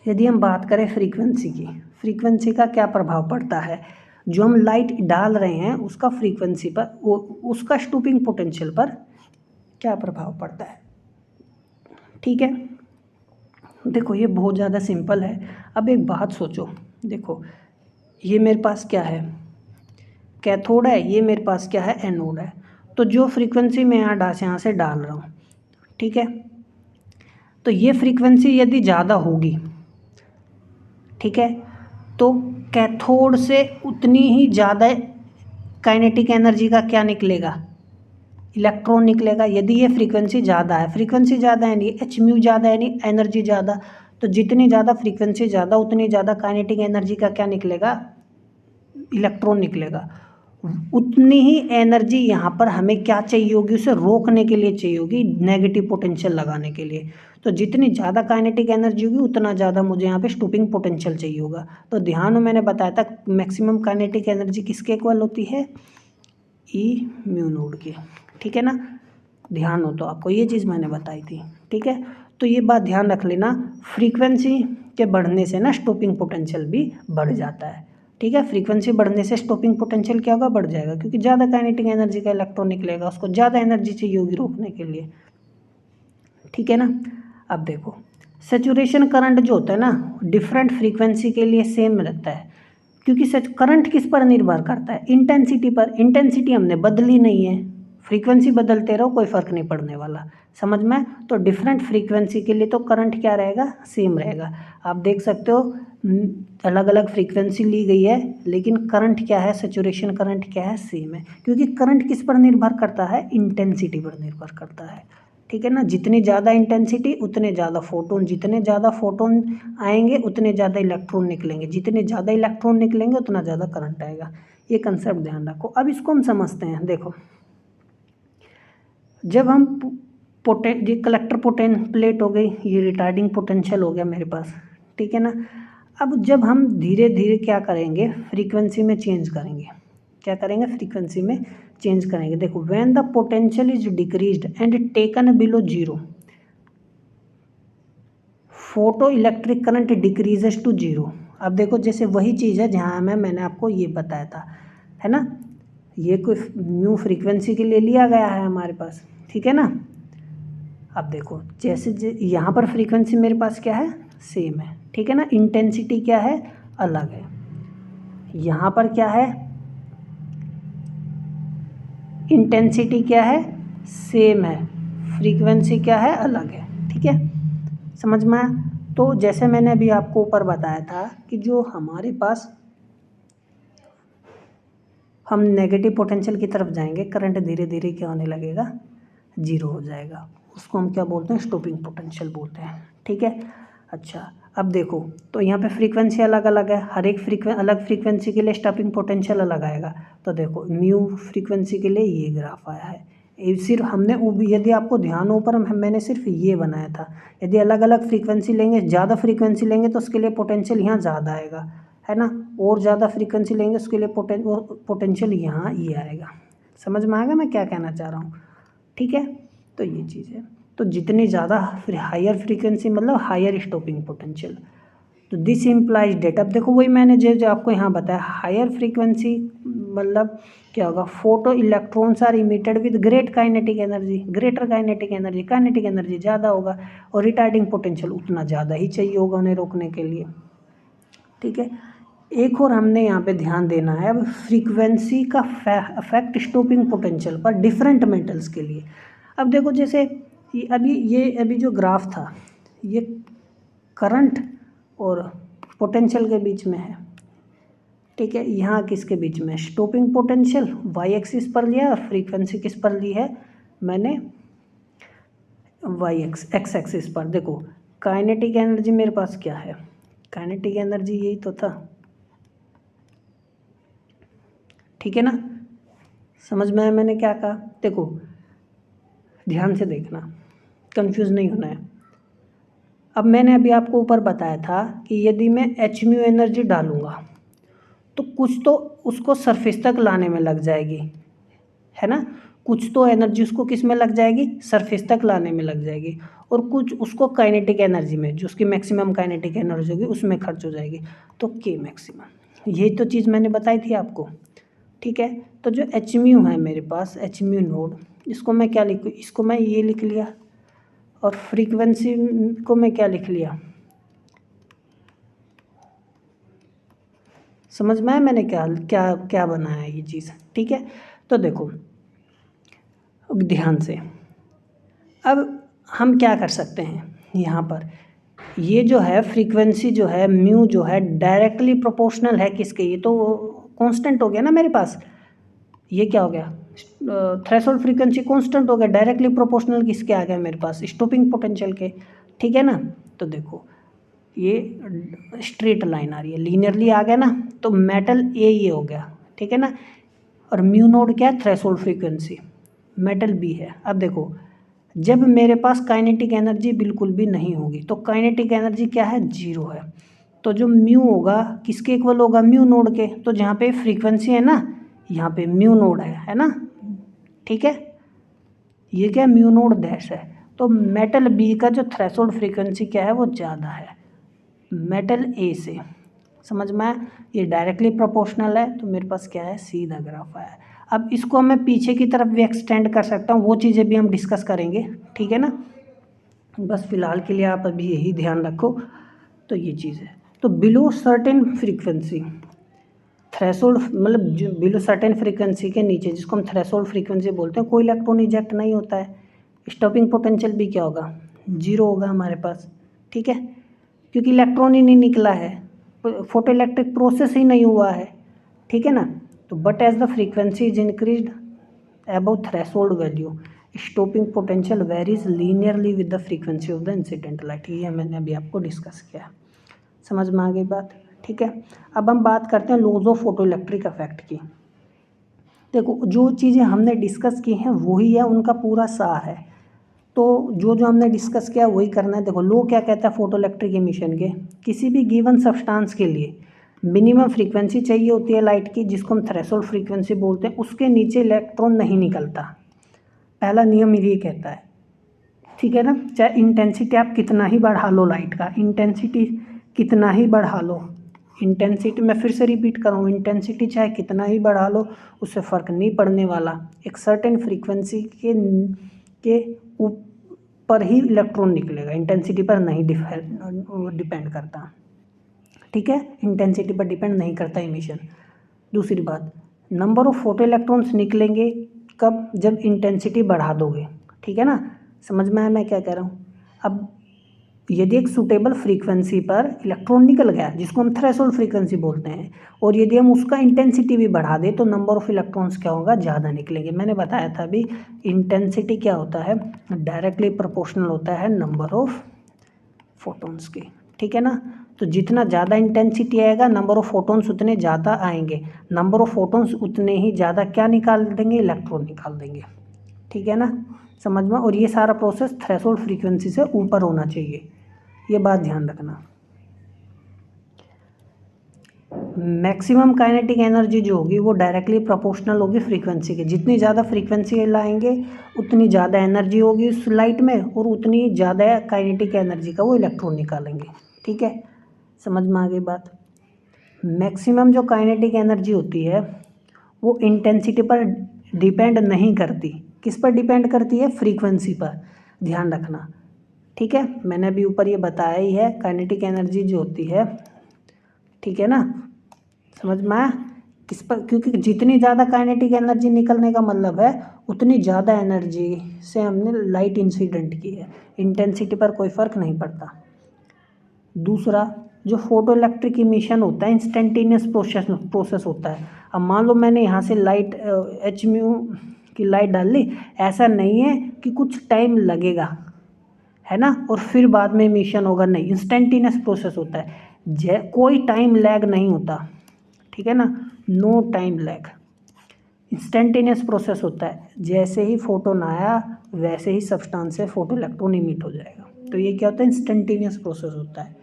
यदि हम बात करें फ्रीक्वेंसी की, फ्रीक्वेंसी का क्या प्रभाव पड़ता है, जो हम लाइट डाल रहे हैं उसका फ्रीक्वेंसी पर, उसका स्टॉपिंग पोटेंशियल पर क्या प्रभाव पड़ता है, ठीक है। देखो ये बहुत ज़्यादा सिंपल है। अब एक बात सोचो, देखो ये मेरे पास क्या है, कैथोड है, ये मेरे पास क्या है, एनोड है। तो जो फ्रीक्वेंसी मैं यहाँ से डाल रहा हूँ, ठीक है, तो ये फ्रीक्वेंसी यदि ज़्यादा होगी, ठीक है, तो कैथोड से उतनी ही ज़्यादा काइनेटिक एनर्जी का क्या निकलेगा, इलेक्ट्रॉन निकलेगा। यदि ये फ्रीक्वेंसी ज़्यादा है, फ्रीक्वेंसी ज़्यादा है नहीं, एच म्यू ज़्यादा है नहीं, एनर्जी ज़्यादा, तो जितनी ज़्यादा फ्रीक्वेंसी ज़्यादा उतनी ज़्यादा काइनेटिक एनर्जी का क्या निकलेगा, इलेक्ट्रॉन निकलेगा। उतनी ही एनर्जी यहाँ पर हमें क्या चाहिए होगी, उसे रोकने के लिए चाहिए होगी, नेगेटिव पोटेंशियल लगाने के लिए। तो जितनी ज़्यादा काइनेटिक एनर्जी होगी उतना ज़्यादा मुझे यहाँ पे स्टॉपिंग पोटेंशियल चाहिए होगा। तो ध्यान में मैंने बताया था मैक्सिमम काइनेटिक एनर्जी किसके इक्वल होती है, ई म्यू नोड की, ठीक है ना, ध्यान हो तो आपको ये चीज़ मैंने बताई थी, ठीक है। तो ये बात ध्यान रख लेना, फ्रीक्वेंसी के बढ़ने से ना स्टॉपिंग पोटेंशियल भी बढ़ जाता है, ठीक है। फ्रीक्वेंसी बढ़ने से स्टॉपिंग पोटेंशियल क्या होगा, बढ़ जाएगा, क्योंकि ज़्यादा काइनेटिक एनर्जी का इलेक्ट्रॉन निकलेगा, उसको ज़्यादा एनर्जी चाहिए होगी रोकने के लिए, ठीक है ना। अब देखो सैचुरेशन करंट जो होता है ना, डिफरेंट फ्रीक्वेंसी के लिए सेम रहता है, क्योंकि सच करंट किस पर निर्भर करता है, इंटेंसिटी पर। इंटेंसिटी हमने बदली नहीं है, फ्रीक्वेंसी बदलते रहो, कोई फ़र्क नहीं पड़ने वाला, समझ में। तो डिफरेंट फ्रीक्वेंसी के लिए तो करंट क्या रहेगा, सेम रहेगा। आप देख सकते हो अलग अलग फ्रीक्वेंसी ली गई है, लेकिन करंट क्या है, सैचुरेशन करंट क्या है, सेम है। क्योंकि करंट किस पर निर्भर करता है, इंटेंसिटी पर निर्भर करता है, ठीक है ना। जितनी ज़्यादा इंटेंसिटी उतने ज़्यादा फोटोन, जितने ज़्यादा फोटोन आएंगे उतने ज़्यादा इलेक्ट्रॉन निकलेंगे, जितने ज़्यादा इलेक्ट्रॉन निकलेंगे उतना ज़्यादा करंट आएगा। ये कंसेप्ट ध्यान रखो। अब इसको हम समझते हैं। देखो, जब हम ये कलेक्टर प्लेट हो गई, ये रिटार्डिंग पोटेंशियल हो गया मेरे पास, ठीक है ना। अब जब हम धीरे धीरे क्या करेंगे, फ्रीक्वेंसी में चेंज करेंगे। क्या करेंगे, फ्रीक्वेंसी में चेंज करेंगे। देखो, when the potential is decreased and taken below zero, photo electric current decreases to zero. अब देखो, जैसे वही चीज़ है जहाँ मैंने आपको ये बताया था, है ना। ये कोई न्यू फ्रीक्वेंसी के लिए लिया गया है हमारे पास, ठीक है ना। अब देखो, जैसे यहाँ पर फ्रीक्वेंसी मेरे पास क्या है, सेम है, ठीक है ना। इंटेंसिटी क्या है, अलग है। यहाँ पर क्या है, इंटेंसिटी क्या है, सेम है, फ्रीक्वेंसी क्या है, अलग है, ठीक है, समझ में आया। तो जैसे मैंने अभी आपको ऊपर बताया था कि जो हमारे पास हम नेगेटिव पोटेंशियल की तरफ जाएंगे, करंट धीरे धीरे क्या होने लगेगा, जीरो हो जाएगा। उसको हम क्या बोलते हैं, स्टॉपिंग पोटेंशियल बोलते हैं, ठीक है। अच्छा, अब देखो, तो यहाँ पे फ्रीक्वेंसी अलग अलग है, हर एक अलग फ्रीक्वेंसी के लिए स्टॉपिंग पोटेंशियल अलग आएगा। तो देखो, म्यू फ्रीक्वेंसी के लिए ये ग्राफ आया है। सिर्फ हमने यदि आपको ध्यान हो, पर मैंने सिर्फ ये बनाया था। यदि अलग अलग फ्रीक्वेंसी लेंगे, ज़्यादा फ्रीक्वेंसी लेंगे तो उसके लिए पोटेंशियल यहाँ ज़्यादा आएगा, है ना। और ज़्यादा फ्रीक्वेंसी लेंगे उसके लिए पोटेंशियल यहाँ ये आएगा। समझ में आएगा मैं क्या कहना चाह रहा हूँ, ठीक है। तो ये चीज़ है। तो जितनी ज़्यादा हायर फ्रीक्वेंसी मतलब हायर स्टॉपिंग पोटेंशियल। तो दिस इम्प्लाइज डेट, अब देखो वही मैंने जो आपको यहाँ बताया, हायर फ्रीक्वेंसी मतलब क्या होगा, photo electrons are emitted with great kinetic energy, greater kinetic energy ज़्यादा होगा, और रिटार्डिंग पोटेंशियल उतना ज़्यादा ही चाहिए होगा उन्हें रोकने के लिए, ठीक है। एक और हमने यहाँ पे ध्यान देना है, अब फ्रीक्वेंसी का अफेक्ट स्टॉपिंग पोटेंशियल पर डिफरेंट मेटल्स के लिए। अब देखो, जैसे अभी जो ग्राफ था, ये करंट और पोटेंशियल के बीच में है, ठीक है। यहाँ किसके बीच में, स्टॉपिंग पोटेंशियल वाई एक्सिस पर लिया, और फ्रीक्वेंसी किस पर ली है मैंने, एक्स एक्सिस पर। देखो, काइनेटिक एनर्जी मेरे पास क्या है, काइनेटिक एनर्जी यही तो था, ठीक है ना। समझ में आया मैंने क्या कहा। देखो, ध्यान से देखना, कंफ्यूज नहीं होना है। अब मैंने अभी आपको ऊपर बताया था कि यदि मैं एच म्यू एनर्जी डालूँगा तो कुछ तो उसको सरफेस तक लाने में लग जाएगी, है ना। कुछ तो एनर्जी उसको किस में लग जाएगी, सरफेस तक लाने में लग जाएगी, और कुछ उसको काइनेटिक एनर्जी में, जो उसकी मैक्सिमम काइनेटिक एनर्जी होगी उसमें खर्च हो जाएगी। तो के मैक्सिमम, यही तो चीज़ मैंने बताई थी आपको, ठीक है। तो जो एच म्यू है मेरे पास, एच म्यू नोड, इसको मैं क्या लिखूँ, इसको मैं ये लिख लिया, और फ्रीक्वेंसी को मैं क्या लिख लिया, समझ में आया मैंने क्या क्या क्या बनाया ये चीज़, ठीक है। तो देखो ध्यान से, अब हम क्या कर सकते हैं यहाँ पर, ये जो है फ्रीक्वेंसी जो है म्यू जो है डायरेक्टली प्रोपोर्शनल है किसके, ये तो कांस्टेंट हो गया ना मेरे पास, ये क्या हो गया, थ्रेशोल्ड फ्रीक्वेंसी कांस्टेंट हो गया, डायरेक्टली प्रोपोर्शनल किसके आ गया मेरे पास, स्टॉपिंग पोटेंशियल के, ठीक है ना। तो देखो, ये स्ट्रेट लाइन आ रही है, लीनियरली आ गया ना, तो मेटल ए ये हो गया, ठीक है ना। और म्यू नोड क्या है, थ्रेशोल्ड फ्रीक्वेंसी, मेटल बी है। अब देखो, जब मेरे पास काइनेटिक एनर्जी बिल्कुल भी नहीं होगी तो काइनेटिक एनर्जी क्या है, जीरो है। तो जो म्यू होगा किसके इक्वल होगा, म्यू नोड के। तो जहाँ पे फ्रीक्वेंसी है ना, यहाँ पे म्यू नोड है ना, ठीक है। ये क्या, म्यू नोड डैश है। तो मेटल बी का जो थ्रेशोल्ड फ्रीक्वेंसी क्या है, वो ज़्यादा है मेटल ए से, समझ में आया। ये डायरेक्टली प्रोपोर्शनल है, तो मेरे पास क्या है, सीधा ग्राफ आया है। अब इसको मैं पीछे की तरफ भी एक्सटेंड कर सकता हूँ, वो चीज़ें भी हम डिस्कस करेंगे, ठीक है ना। बस फिलहाल के लिए आप अभी यही ध्यान रखो। तो ये चीज़ है। तो बिलो सर्टेन फ्रीक्वेंसी, थ्रेशोल्ड मतलब जो बिलो सर्टेन फ्रीक्वेंसी के नीचे, जिसको हम थ्रेशोल्ड फ्रीक्वेंसी बोलते हैं, कोई इलेक्ट्रॉन इजेक्ट नहीं होता है। स्टॉपिंग पोटेंशियल भी क्या होगा, 0 होगा हमारे पास, ठीक है, क्योंकि इलेक्ट्रॉन ही नहीं निकला है, फोटो इलेक्ट्रिक प्रोसेस ही नहीं हुआ है, ठीक है ना। तो but as the frequency is increased above threshold value, stopping potential varies linearly with the frequency of the incident light. ये मैंने अभी आपको डिस्कस किया, समझ में आ गई बात, ठीक है। अब हम बात करते हैं laws of photo electric effect की। देखो जो चीज़ें हमने डिस्कस की हैं वही है, उनका पूरा सार है, तो जो जो हमने डिस्कस किया वही करना है। देखो लो क्या कहता है फोटो इलेक्ट्रिक एमिशन के, किसी भी गिवन सब्सटेंस के लिए मिनिमम फ्रीक्वेंसी चाहिए होती है लाइट की, जिसको हम थ्रेशोल्ड फ्रीक्वेंसी बोलते हैं, उसके नीचे इलेक्ट्रॉन नहीं निकलता। पहला नियम ये कहता है, ठीक है ना। चाहे इंटेंसिटी आप कितना ही बढ़ा लो लाइट का, इंटेंसिटी कितना ही बढ़ा लो, इंटेंसिटी मैं फिर से रिपीट कर रहा हूँ, इंटेंसिटी चाहे कितना ही बढ़ा लो उससे फ़र्क नहीं पड़ने वाला। एक सर्टेन फ्रीक्वेंसी के ऊपर ही इलेक्ट्रॉन निकलेगा, इंटेंसिटी पर नहीं डिपेंड करता, ठीक है, इंटेंसिटी पर डिपेंड नहीं करता इमिशन। दूसरी बात, नंबर ऑफ फोटो इलेक्ट्रॉन्स निकलेंगे कब, जब इंटेंसिटी बढ़ा दोगे, ठीक है ना। समझ में आया मैं क्या कह रहा हूँ। अब यदि एक सूटेबल फ्रीक्वेंसी पर इलेक्ट्रॉन निकल गया, जिसको हम थ्रेशोल्ड फ्रीक्वेंसी बोलते हैं, और यदि हम उसका इंटेंसिटी भी बढ़ा दें तो नंबर ऑफ इलेक्ट्रॉन्स क्या होगा, ज़्यादा निकलेंगे। मैंने बताया था अभी, इंटेंसिटी क्या होता है, डायरेक्टली प्रोपोर्शनल होता है नंबर ऑफ फोटोन्स की, ठीक है ना। तो जितना ज़्यादा इंटेंसिटी आएगा नंबर ऑफ फोटोन्स उतने ज़्यादा आएंगे, नंबर ऑफ फोटोन्स उतने ही ज़्यादा क्या निकाल देंगे, इलेक्ट्रॉन निकाल देंगे, ठीक है ना, समझ में। और ये सारा प्रोसेस थ्रेशोल्ड फ्रीक्वेंसी से ऊपर होना चाहिए, ये बात ध्यान रखना। मैक्सिमम काइनेटिक एनर्जी जो होगी वो डायरेक्टली प्रोपोर्शनल होगी फ्रीक्वेंसी के, जितनी ज़्यादा फ्रीक्वेंसी लाएंगे उतनी ज़्यादा एनर्जी होगी उस लाइट में, और उतनी ज़्यादा काइनेटिक एनर्जी का वो इलेक्ट्रॉन निकालेंगे, ठीक है, समझ में आ गई बात। मैक्सिमम जो काइनेटिक एनर्जी होती है वो इंटेंसिटी पर डिपेंड नहीं करती, किस पर डिपेंड करती है, फ्रीक्वेंसी पर, ध्यान रखना, ठीक है। मैंने अभी ऊपर ये बताया ही है, काइनेटिक एनर्जी जो होती है, ठीक है ना, समझ में आया, किस पर, क्योंकि जितनी ज़्यादा काइनेटिक एनर्जी निकलने का मतलब है उतनी ज़्यादा एनर्जी से हमने लाइट इंसिडेंट की है, इंटेंसिटी पर कोई फ़र्क नहीं पड़ता। दूसरा, जो फोटो इलेक्ट्रिक इमिशन होता है इंस्टेंटेनियस प्रोसेस होता है। अब मान लो मैंने यहाँ से लाइट Hμ की लाइट डाल ली, ऐसा नहीं है कि कुछ टाइम लगेगा, है ना, और फिर बाद में इमिशन होगा, नहीं, इंस्टेंटेनियस प्रोसेस होता है, कोई टाइम लैग नहीं होता, ठीक है ना, no time lag, instantaneous process होता है, जैसे ही फोटोन आया वैसे ही सब्सटेंस से फोटो इलेक्ट्रॉन इमिट हो जाएगा, तो ये क्या होता है, इंस्टेंटेनियस प्रोसेस होता है,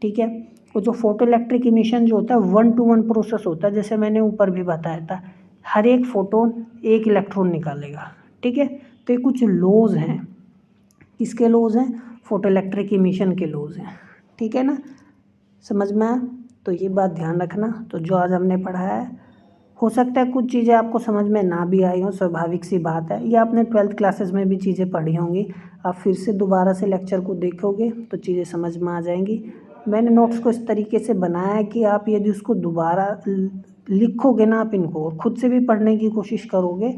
ठीक है। और जो फोटो इलेक्ट्रिक इमिशन जो होता है 1 to 1 प्रोसेस होता है, जैसे मैंने ऊपर भी बताया था, हर एक फोटोन एक इलेक्ट्रॉन निकालेगा, ठीक है। तो ये कुछ लॉज हैं, किसके लॉज हैं, फोटो इलेक्ट्रिक इमिशन के लॉज हैं, ठीक है ना, समझ में आया। तो ये बात ध्यान रखना। तो जो आज हमने पढ़ा है, हो सकता है कुछ चीज़ें आपको समझ में ना भी आई हों, स्वाभाविक सी बात है, या आपने 12th क्लासेस में भी चीज़ें पढ़ी होंगी, आप फिर से दोबारा से लेक्चर को देखोगे तो चीज़ें समझ में आ जाएंगी। मैंने नोट्स को इस तरीके से बनाया है कि आप यदि उसको दोबारा लिखोगे ना, आप इनको और खुद से भी पढ़ने की कोशिश करोगे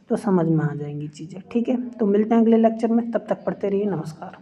तो समझ में आ जाएंगी चीज़ें, ठीक है। तो मिलते हैं अगले लेक्चर में, तब तक पढ़ते रहिए, नमस्कार।